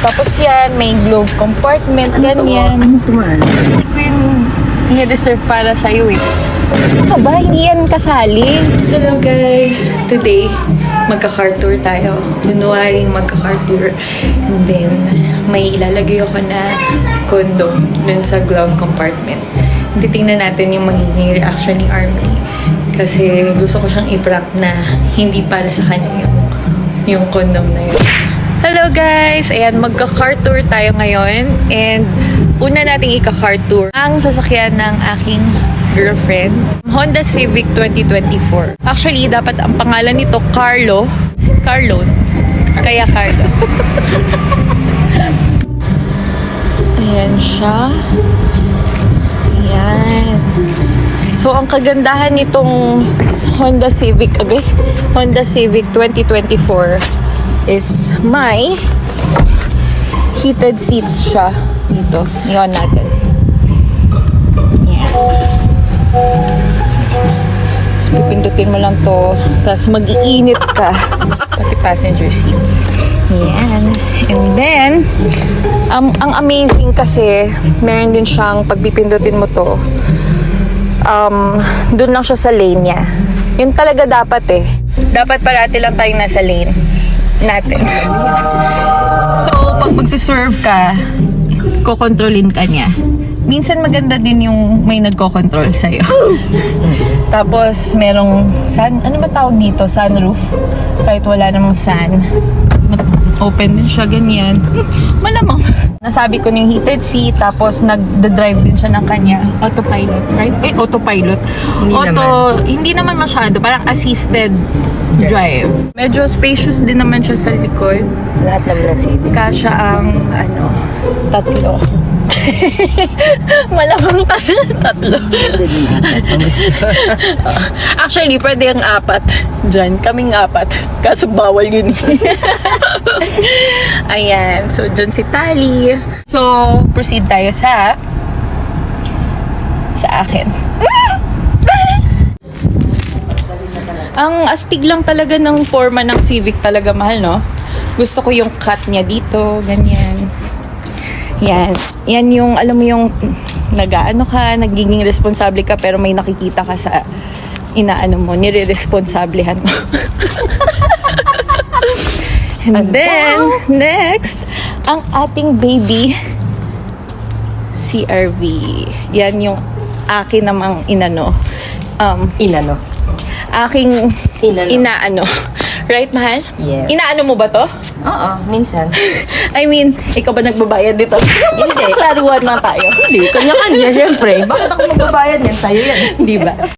Tapos yan, may glove compartment, ganyan. Ano ito man? Hindi ko yung ni-reserve para sa'yo eh. Ano ba? Hindi yan kasali. Hello guys! Today, magka-car tour tayo. Kunwaring magka-car tour. And then, may ilalagay ako na condom dun sa glove compartment. Titingnan natin yung magiging reaction ni Army. Kasi gusto ko siyang i-prank na hindi para sa kanya yung condom na yun. Hello guys! Ayan, magka-car tour tayo ngayon. And una nating ika-car tour ang sasakyan ng aking girlfriend. Honda Civic 2024. Actually, dapat ang pangalan nito Carlo. Carlo. Kaya Carlo. Ayan siya. Ayan. So, ang kagandahan nitong Honda Civic, Honda Civic 2024 is may heated seats siya dito. Iyon natin. Yan. So, pipindutin mo lang to. Tapos mag-iinit ka. Pati passenger seat. Yan. And then, ang amazing kasi, meron din siyang pagpipindutin mo to. Doon lang siya sa lane niya. Yun talaga dapat eh. Dapat parati lang tayong nasa lane natin. So, pag magsiserve ka, kokontrolin ka niya. Minsan maganda din yung may nagko-control sa'yo. Tapos, merong ano ba tawag dito? Sunroof. Kahit wala namang sun. Open din siya, ganyan. Malamang. Nasabi ko yung heated seat, tapos nag-drive din siya ng kanya. Autopilot, right? Autopilot. Hindi naman masyado. Parang assisted drive. Medyo spacious din naman siya sa likod. Lahat naman ng Civic. Kasya ang, tatlo. Malamang tatlo. Actually, pwede ang 4 dyan. Kaming 4. Kaso bawal yun. Ayan. So, dyan si Tali. So, proceed tayo sa akin. Ang astig lang talaga ng forma ng Civic talaga, mahal, no? Gusto ko yung cut niya dito, ganyan. Yan. Yan yung, alam mo yung nagiging responsable ka pero may nakikita ka sa nire-responsablehan mo. And then, next, ang ating baby CRV. Yan yung akin namang aking inaano. Right, mahal? Yeah. Inaano mo ba to? Oo, minsan. I mean, ikaw ba nagbabayad dito? Hindi. Klaruhan na tayo. Hindi, kanya-kanya, syempre. Bakit ako magbabayad yan? Sa'yo yan. Di ba?